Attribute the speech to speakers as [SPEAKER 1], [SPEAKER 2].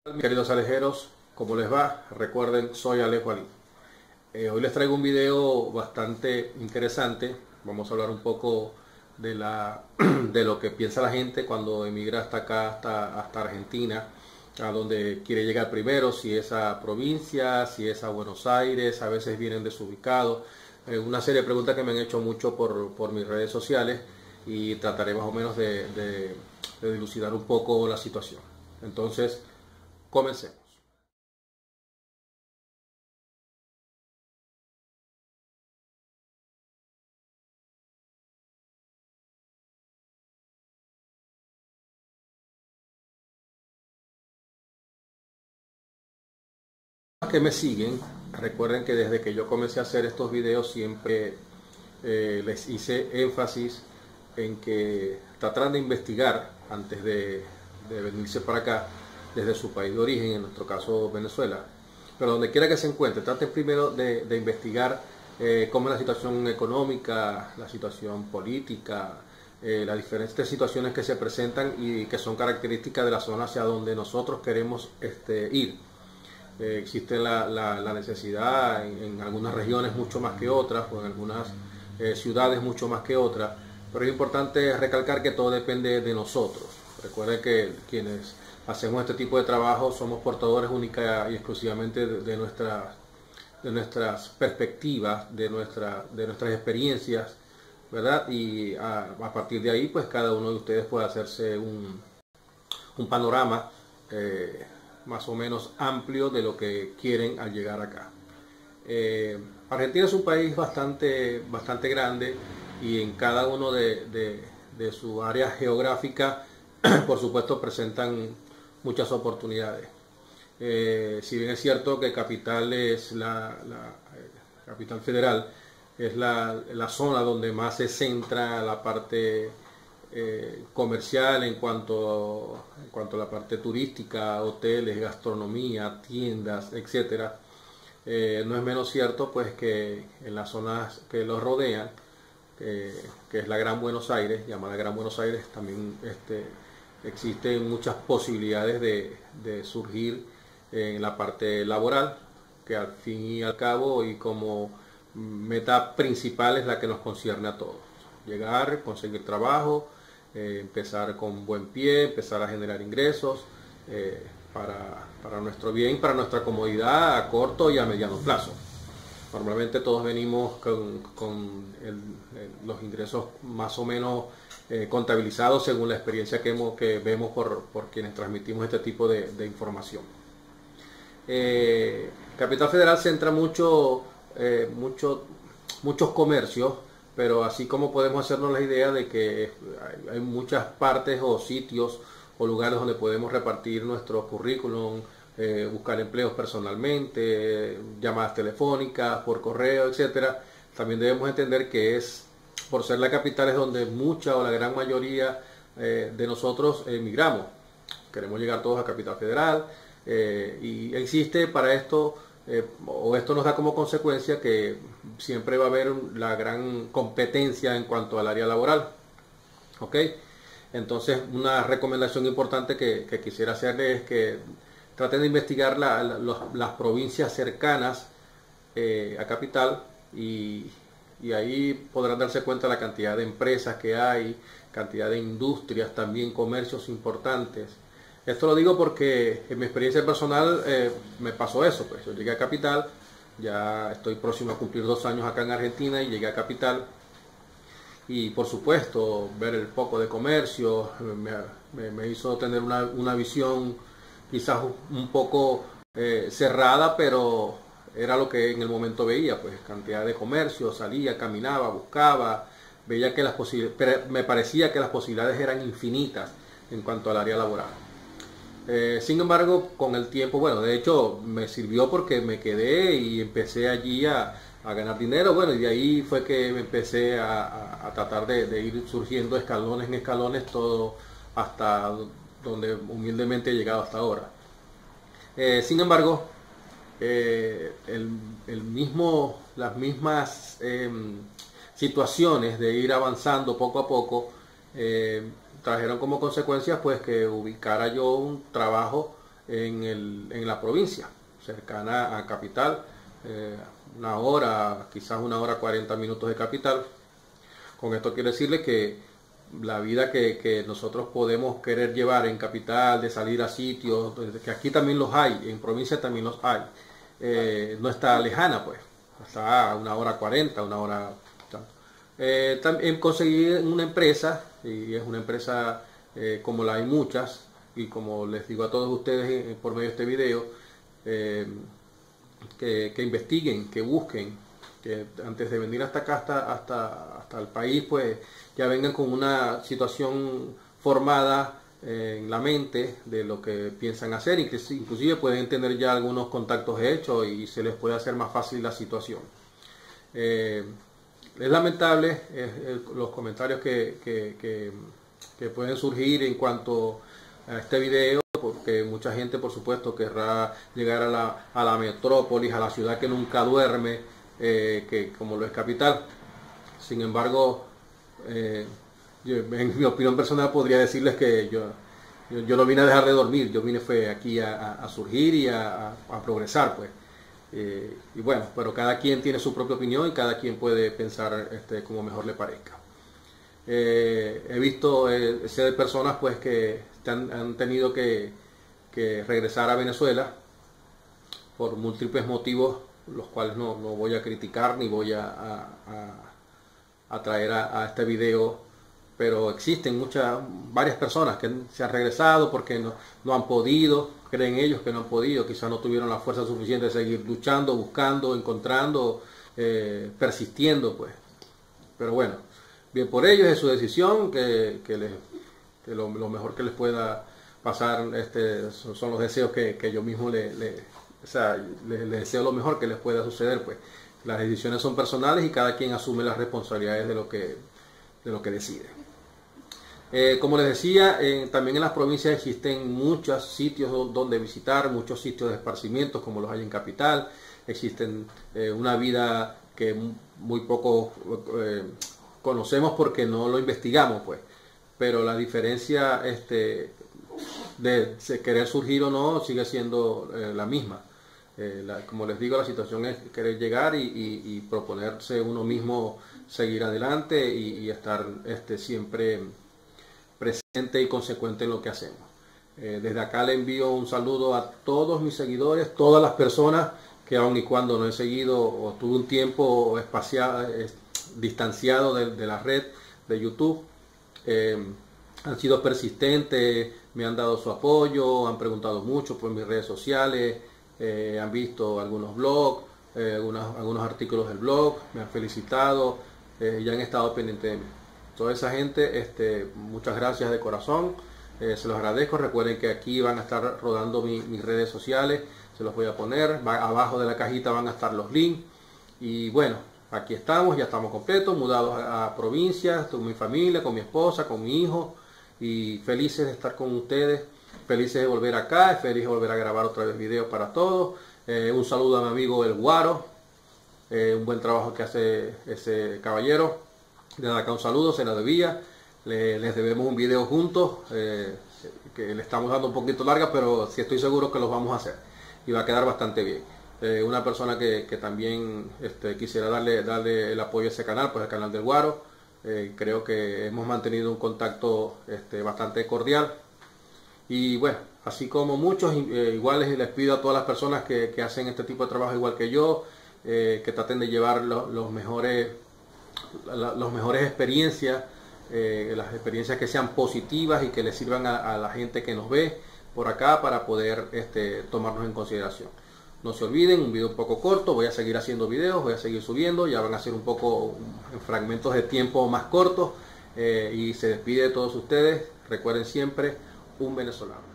[SPEAKER 1] Mis queridos alejeros, ¿cómo les va? Recuerden, soy Alejo Ali. Hoy les traigo un video bastante interesante. Vamos a hablar un poco de, de lo que piensa la gente cuando emigra hasta acá, hasta Argentina, a donde quiere llegar primero, si es a provincia, si es a Buenos Aires, a veces vienen desubicados. Una serie de preguntas que me han hecho mucho por mis redes sociales y trataré más o menos de dilucidar un poco la situación. Entonces, comencemos. Que me siguen, recuerden que desde que yo comencé a hacer estos videos siempre les hice énfasis en que trataran de investigar antes de venirse para acá desde su país de origen, en nuestro caso Venezuela, pero donde quiera que se encuentre, traten primero de investigar cómo es la situación económica, la situación política, las diferentes situaciones que se presentan y que son características de la zona hacia donde nosotros queremos ir. Existe la necesidad en algunas regiones mucho más que otras, o en algunas ciudades mucho más que otras, pero es importante recalcar que todo depende de nosotros. Recuerden que quienes hacemos este tipo de trabajo somos portadores única y exclusivamente de nuestras perspectivas, de nuestras experiencias, ¿verdad? Y a partir de ahí, pues cada uno de ustedes puede hacerse un panorama más o menos amplio de lo que quieren al llegar acá. Argentina es un país bastante grande y en cada uno de su área geográfica, por supuesto, presentan muchas oportunidades. Si bien es cierto que Capital es Capital Federal, es la zona donde más se centra la parte comercial en cuanto a la parte turística, hoteles, gastronomía, tiendas, etcétera. No es menos cierto pues que en las zonas que los rodean, que es la Gran Buenos Aires, llamada Gran Buenos Aires, también existen muchas posibilidades de surgir en la parte laboral, que al fin y al cabo y como meta principal es la que nos concierne a todos. Llegar, conseguir trabajo, empezar con buen pie, empezar a generar ingresos para nuestro bien, para nuestra comodidad a corto y a mediano plazo. Normalmente todos venimos con los ingresos más o menos contabilizados según la experiencia que vemos por quienes transmitimos este tipo de información. Capital Federal centra muchos comercios, pero así como podemos hacernos la idea de que hay muchas partes o sitios o lugares donde podemos repartir nuestro currículum, buscar empleos personalmente, llamadas telefónicas, por correo, etcétera. También debemos entender que por ser la capital es donde mucha o la gran mayoría de nosotros emigramos. Queremos llegar todos a Capital Federal y existe para esto o esto nos da como consecuencia que siempre va a haber la gran competencia en cuanto al área laboral. ¿Ok? Entonces, una recomendación importante que quisiera hacerles es que traten de investigar las provincias cercanas a Capital y ahí podrán darse cuenta de la cantidad de empresas que hay, cantidad de industrias, también comercios importantes. Esto lo digo porque en mi experiencia personal me pasó eso, pues yo llegué a Capital, ya estoy próximo a cumplir 2 años acá en Argentina y llegué a Capital y por supuesto ver el poco de comercio me hizo tener una visión quizás un poco cerrada, pero era lo que en el momento veía, pues cantidad de comercio, salía, caminaba, buscaba, veía que me parecía que las posibilidades eran infinitas en cuanto al área laboral. Sin embargo, con el tiempo, bueno, de hecho me sirvió porque me quedé y empecé allí a ganar dinero, bueno, y de ahí fue que me empecé a tratar de ir surgiendo escalones en escalones, todo hasta donde humildemente he llegado hasta ahora. Sin embargo, las mismas situaciones de ir avanzando poco a poco trajeron como consecuencia pues que ubicara yo un trabajo en la provincia, cercana a Capital, una hora, quizás 1 hora 40 minutos de Capital. Con esto quiero decirles que la vida que nosotros podemos querer llevar en Capital, de salir a sitios, que aquí también los hay, en provincia también los hay, no está lejana, pues, hasta 1 hora 40, 1 hora... también conseguí una empresa, y es una empresa como la hay muchas, y como les digo a todos ustedes por medio de este video, que investiguen, que busquen, que antes de venir hasta acá, hasta el país, pues ya vengan con una situación formada en la mente de lo que piensan hacer, inclusive pueden tener ya algunos contactos hechos y se les puede hacer más fácil la situación. Es lamentable los comentarios que pueden surgir en cuanto a este video, porque mucha gente, por supuesto, querrá llegar a la metrópolis, a la ciudad que nunca duerme, que como lo es Capital. Sin embargo, en mi opinión personal podría decirles que yo no vine a dejar de dormir, yo vine fue aquí a surgir y a progresar, pues. Y bueno, pero cada quien tiene su propia opinión y cada quien puede pensar como mejor le parezca. He visto sé de personas pues que han tenido que regresar a Venezuela por múltiples motivos, los cuales no voy a criticar ni voy a traer a este video, pero existen varias personas que se han regresado porque no han podido, creen ellos que no han podido, quizás no tuvieron la fuerza suficiente de seguir luchando, buscando, encontrando, persistiendo, pues. Pero bueno, bien por ellos, es su decisión, que lo mejor que les pueda pasar son los deseos que yo mismo les deseo lo mejor que les pueda suceder, pues. Las decisiones son personales y cada quien asume las responsabilidades de lo que decide. Como les decía, también en las provincias existen muchos sitios donde visitar, muchos sitios de esparcimientos como los hay en Capital. Existen una vida que muy poco conocemos porque no lo investigamos, pues. Pero la diferencia de querer surgir o no sigue siendo la misma. Como les digo, la situación es querer llegar y proponerse uno mismo seguir adelante y estar siempre presente y consecuente en lo que hacemos. Desde acá le envío un saludo a todos mis seguidores, todas las personas que aun y cuando no he seguido o tuve un tiempo distanciado de la red de YouTube, han sido persistentes, me han dado su apoyo, han preguntado mucho por mis redes sociales, han visto algunos blogs, algunos artículos del blog, me han felicitado y han estado pendientes de mí. Toda esa gente, muchas gracias de corazón, se los agradezco. Recuerden que aquí van a estar rodando mis redes sociales, se los voy a poner, abajo de la cajita van a estar los links. Y bueno, aquí estamos, ya estamos completos, mudados a provincias, con mi familia, con mi esposa, con mi hijo, y felices de estar con ustedes, felices de volver acá, feliz de volver a grabar otra vez videos para todos. Un saludo a mi amigo El Guaro, un buen trabajo que hace ese caballero. Desde acá un saludo, se la debía. Les debemos un video juntos, que le estamos dando un poquito larga, pero sí estoy seguro que los vamos a hacer y va a quedar bastante bien. Una persona que también quisiera darle el apoyo a ese canal, pues el canal del Guaro. Creo que hemos mantenido un contacto bastante cordial. Y bueno, así como muchos, iguales les pido a todas las personas que hacen este tipo de trabajo igual que yo, que traten de llevar los mejores experiencias, las experiencias que sean positivas y que les sirvan a la gente que nos ve por acá para poder tomarnos en consideración. No se olviden, un video un poco corto, voy a seguir haciendo videos, voy a seguir subiendo, ya van a ser un poco en fragmentos de tiempo más cortos, y se despide de todos ustedes. Recuerden siempre, un venezolano.